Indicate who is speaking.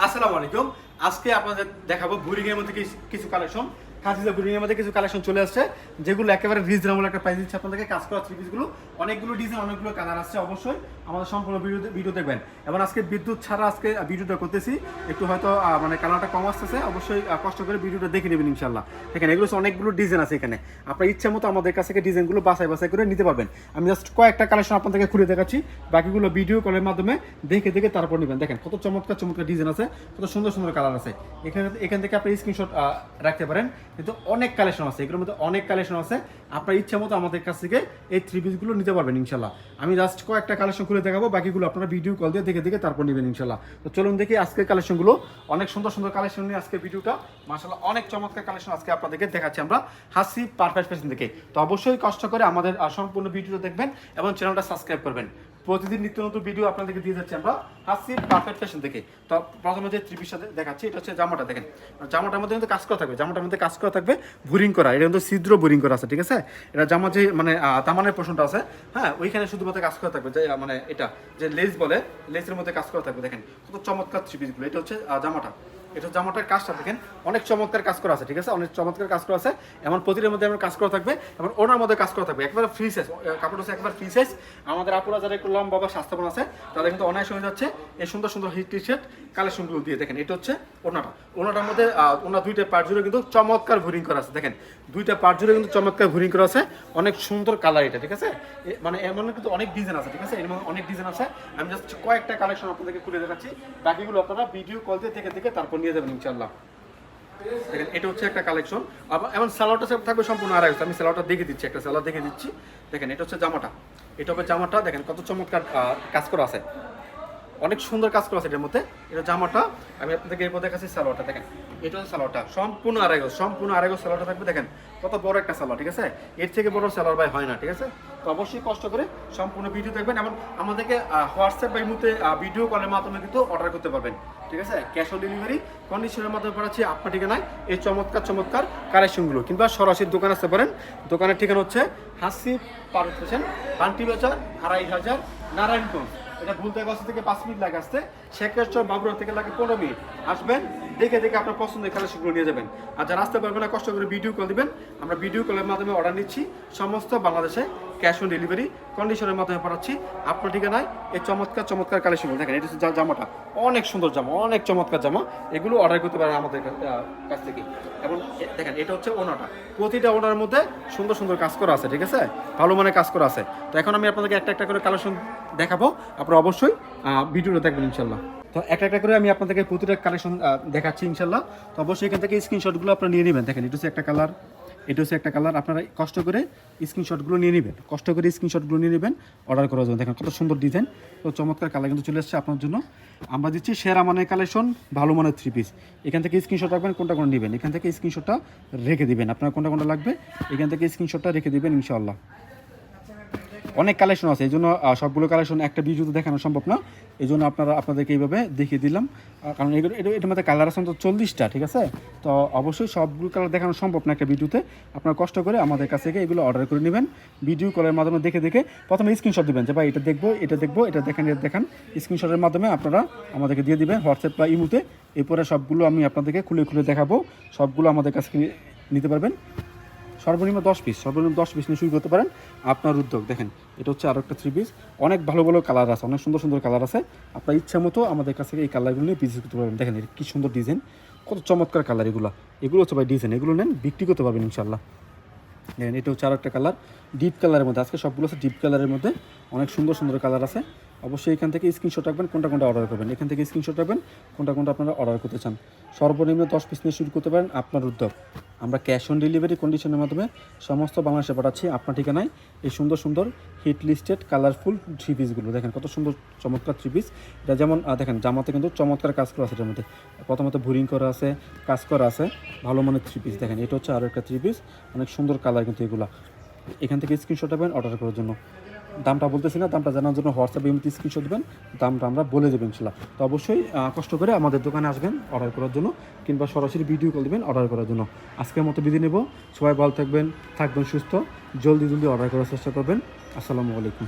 Speaker 1: আসসালামু আলাইকুম। আজকে আপনাদের দেখাবো বুরিং এর মধ্যে কিছু কালেকশন। খাদিজা বুরিং এর মধ্যে কিছু কালেকশন চলে আসছে, যেগুলো একেবারে রিজনেবল একটা প্রাইস দিচ্ছে আপনাদেরকে। কাজ করা থ্রি পিসগুলো অনেকগুলো ডিজাইন, অনেকগুলো কালার আসছে। অবশ্যই আমাদের সম্পূর্ণ ভিডিও দেখবেন। এবং আজকে বিদ্যুৎ ছাড়া আজকে ভিডিওটা করতেছি, একটু হয়তো মানে কালারটা কম আসতেছে। অবশ্যই কষ্ট করে ভিডিওটা দেখে নেবেন ইনশাল্লাহ। দেখেন এগুলো অনেকগুলো ডিজাইন আছে এখানে, আপনার ইচ্ছা মতো আমাদের কাছ থেকে ডিজাইনগুলো বাছাই করে নিতে পারবেন। আমি জাস্ট কয়েকটা কালেকশন আপনাদেরকে খুলে দেখাচ্ছি, বাকিগুলো ভিডিও কলের মাধ্যমে দেখে তারপর নেবেন। দেখেন কত চমৎকার ডিজাইন আছে, কত সুন্দর কালার আছে। এখান থেকে আপনি স্ক্রিনশট রাখতে পারেন। কিন্তু অনেক কালেকশন আছে, এগুলোর মধ্যে অনেক কালেকশন আছে। আপনার ইচ্ছা মতো আমাদের কাছ থেকে এই থ্রি পিসগুলো নিতে পারবেন ইনশাল্লাহ। আমি জাস্ট কয়েকটা কালেকশন খুলে দেখাবো, বাকিগুলো আপনারা ভিডিও কল দিয়ে দেখে তারপর নেবেন ইনশাল্লাহ। তো চলুন দেখি আজকের কালেকশনগুলো। অনেক সুন্দর কালেকশন নিয়ে আজকে ভিডিওটা, মাশাআল্লাহ অনেক চমৎকার কালেকশন আজকে আপনাদেরকে দেখাচ্ছি আমরা হাসি পারফেক্ট ফ্যাশন থেকে। তো অবশ্যই কষ্ট করে আমাদের সম্পূর্ণ ভিডিওটা দেখবেন এবং চ্যানেলটা সাবস্ক্রাইব করবেন। প্রতিদিন নিত্য নতুন ভিডিও আপনাদেরকে দিয়ে যাচ্ছি আমরা হাসি পারফেক্ট ফ্যাশন থেকে। তো প্রথমে যে থ্রি পিসটা দেখাচ্ছি, এটা হচ্ছে জামাটা। দেখেন জামাটার মধ্যে কিন্তু কাজ করা থাকবে, জামাটার মধ্যে কাজ করা থাকবে বুরিং করা। এটা কিন্তু ছিদ্র বুরিং করা আছে, ঠিক আছে। এটা জামা যে মানে দামানের পোর্শনটা আছে, হ্যাঁ ওইখানে শুধুমাত্র কাজ করা থাকবে। যে মানে এটা যে লেস বলে, লেসের মধ্যে কাজ করা থাকবে। দেখেন কত চমৎকার থ্রি পিসগুলো। এটা হচ্ছে জামাটা, এটা জামাটার কাজটা দেখেন অনেক চমৎকার কাজ করা আছে, ঠিক আছে। অনেক চমৎকার কাজ করা আছে, এমন প্রতিটার মধ্যে আমার কাজ করা থাকবে এবং ওনার মধ্যে কাজ করা থাকবে। একবার ফ্রি সাইজ কাপড় হচ্ছে, একবার ফ্রি সাইজ। আমাদের আপুরা যারা একটু লম্বা বা স্বাস্থ্যবান আছে তাদের কিন্তু অনায়াসে হয়ে যাচ্ছে এই সুন্দর হিট টি শার্ট কালেকশনগুলো দিয়ে। দেখেন এটা হচ্ছে ওনাটার মধ্যে ওনার দুইটা পার্ট জুড়ে কিন্তু চমৎকার ভুরিং করা আছে। দেখেন দুইটা পার্ট জুড়ে কিন্তু চমৎকার ভুরিং করা আছে, অনেক সুন্দর কালার এটা, ঠিক আছে। মানে এমন কিন্তু অনেক ডিজাইন আছে, ঠিক আছে। এর মধ্যে অনেক ডিজাইন আছে। আমি জাস্ট কয়েকটা কালেকশন আপনাদেরকে খুলে দেখাচ্ছি, বাকিগুলো আপনারা ভিডিও কল দিয়ে দেখে তারপর নিয়ে যাবেন ইনশাল্লাহ। দেখেন এটা হচ্ছে একটা কালেকশন। এমন সালোয়ারটা থাকবে সম্পূর্ণ আড়াই। আমি সালোয়ারটা দেখে দিচ্ছি, একটা সালোয়ার দেখে দিচ্ছি। দেখেন এটা হচ্ছে জামাটা, এটা হবে জামাটা। দেখেন কত চমৎকার কাজ করা আছে, অনেক সুন্দর কাজ করা আছে এটার মধ্যে। এটা জামাটা, আমি আপনাদেরকে এরপর দেখাচ্ছি সালোয়ারটা। দেখেন এটা হচ্ছে সালোয়ারটা, সম্পূর্ণ আড়াই গজ সালোয়ারটা থাকবে। দেখেন কত বড় একটা সালোয়ার, ঠিক আছে। এর থেকে বড় সালোয়ার ভাই হয় না, ঠিক আছে। তো অবশ্যই কষ্ট করে সম্পূর্ণ ভিডিও দেখবেন এবং আমাদেরকে হোয়াটসঅ্যাপ বা ইমোতে ভিডিও কলের মাধ্যমে কিন্তু অর্ডার করতে পারবেন, ঠিক আছে। ক্যাশ অন ডেলিভারি কন্ডিশনের মাধ্যমে পাঠাচ্ছি আপনার ঠিকানায় এই চমৎকার কালেকশনগুলো। কিংবা সরাসরি দোকানে আসতে পারেন। দোকানের ঠিকানা হচ্ছে হাসি পারফেক্ট ফ্যাশন, বান্টি বাজার, 2500 নারায়ণগঞ্জ। এটা ভুলতে বাসা থেকে 5 মিনিট লাগে আসতে, শেখেশ্বর বাবুরা থেকে লাগে 15 মিনিট। আসবেন, দেখে আপনার পছন্দের কালেকশনগুলো নিয়ে যাবেন। আর যারা আসতে পারবেন না, কষ্ট করে ভিডিও কল দিবেন। আমরা ভিডিও কলের মাধ্যমে অর্ডার নিচ্ছি সমস্ত বাংলাদেশে, ক্যাশ অন ডেলিভারি কন্ডিশনের মাধ্যমে পাঠাচ্ছি আপনার ঠিকানায় এই চমৎকার কালেকশনগুলো। দেখেন এটা হচ্ছে জামাটা, অনেক সুন্দর জামা, অনেক চমৎকার জামা। এগুলো অর্ডার করতে পারেন আমাদের কাছ থেকে। এবং দেখেন এটা হচ্ছে ওনাটা, প্রতিটা ওনার মধ্যে সুন্দর কাজ করা আছে, ঠিক আছে। ভালো মানের কাজ করা আছে। তো এখন আমি আপনাদেরকে একটা করে কালেকশন দেখাবো, আপনারা অবশ্যই ভিডিওটা দেখবেন ইনশাল্লাহ। তো একটা করে আমি আপনাদেরকে প্রতিটা কালেকশন দেখাচ্ছি ইনশাল্লাহ। তো অবশ্যই এখান থেকে স্ক্রিনশটগুলো আপনারা নিয়ে নেবেন। দেখেন এটা হচ্ছে একটা কালার, এটা হচ্ছে একটা কালার। আপনারা কষ্ট করে স্ক্রিনশটগুলো নিয়ে নেবেন, অর্ডার করার জন্য। দেখেন কত সুন্দর ডিজাইন, তো চমৎকার কালার কিন্তু চলে আসছে আপনার জন্য। আমরা দিচ্ছি সেরা মানের কালেকশন, ভালো মানের থ্রি পিস। এখান থেকে স্ক্রিনশট রাখবেন, কোনটা নেবেন। এখান থেকে স্ক্রিনশটটা রেখে দিবেন, আপনার কোনটা লাগবে এখান থেকে স্ক্রিনশটটা রেখে দিবেন ইনশাআল্লাহ। অনেক কালেকশন আছে, এই জন্য সবগুলো কালেকশন একটা ভিডিওতে দেখানো সম্ভব না। এই জন্য আপনাদেরকে এইভাবে দেখিয়ে দিলাম। কারণ এটার মধ্যে কালার আছে তো 40টা, ঠিক আছে। তো অবশ্যই সবগুলো কালার দেখানো সম্ভব না একটা ভিডিওতে। আপনারা কষ্ট করে আমাদের কাছ থেকে এগুলো অর্ডার করে নেবেন, ভিডিও কলের মাধ্যমে দেখে প্রথমে স্ক্রিনশট দিবেন যে ভাই এটা দেখবো, এটা দেখান। স্ক্রিনশটের মাধ্যমে আপনারা আমাদেরকে দিয়ে দিবেন হোয়াটসঅ্যাপ বা ইমোতে। এরপরে সবগুলো আমি আপনাদেরকে খুলে দেখাবো, সবগুলো আমাদের কাছ থেকে নিতে পারবেন। সর্বনিম্ন 10 পিস নিয়ে শুরু করতে পারেন, আপনার উদ্যোগ। দেখেন এটা হচ্ছে আরও একটা থ্রি পিস, অনেক ভালো কালার আছে, অনেক সুন্দর কালার আছে। আপনার ইচ্ছা মতো আমাদের কাছ থেকে এই কালারগুলো নিয়ে বিক্রি করতে পারবেন। দেখেন কি সুন্দর ডিজাইন, কত চমৎকার কালার। এগুলো হচ্ছে ভাই ডিজাইন, এগুলো নেন, বিক্রি করতে পারবেন ইনশাল্লাহ। দেখেন এটা হচ্ছে আরও একটা কালার, ডিপ কালারের মধ্যে। আজকে সবগুলো হচ্ছে ডিপ কালারের মধ্যে, অনেক সুন্দর কালার আছে। অবশ্যই এখান থেকে স্ক্রিনশট রাখবেন, কোনটা অর্ডার করবেন। এখান থেকে স্ক্রিনশট রাখবেন, কোনটা আপনারা অর্ডার করতে চান। সর্বনিম্ন 10 পিস নিয়ে শুরু করতে পারেন, আপনার উদ্যোগ। আমরা ক্যাশ অন ডেলিভারি কন্ডিশনের মাধ্যমে সমস্ত বাংলাদেশে পাঠাচ্ছি আপনার ঠিকানায় এই সুন্দর হিট লিস্টেড কালারফুল থ্রি পিসগুলো। দেখেন কত সুন্দর চমৎকার থ্রি পিস। এটা যেমন দেখেন জামাতে কিন্তু চমৎকার কাজ করা আছে, এটার মধ্যে প্রথমত ভুরিং করা আছে, কাজ করা আছে, ভালো মানের থ্রি পিস। দেখেন এটা হচ্ছে আরও একটা থ্রি পিস, অনেক সুন্দর কালার কিন্তু এগুলো। এখান থেকে স্ক্রিনশট পাবেন অর্ডার করার জন্য। দামটা বলতেছি না, দামটা জানার জন্য হোয়াটসঅ্যাপে এমনি স্ক্রিনশট দেবেন, দামটা আমরা বলে দেবেন ইনশাল্লাহ। তো অবশ্যই কষ্ট করে আমাদের দোকানে আসবেন অর্ডার করার জন্য, কিংবা সরাসরি ভিডিও কল দেবেন অর্ডার করার জন্য। আজকের মতো বিদায় নেব, সবাই ভালো থাকবেন সুস্থ, জলদি অর্ডার করার চেষ্টা করবেন। আসসালামু আলাইকুম।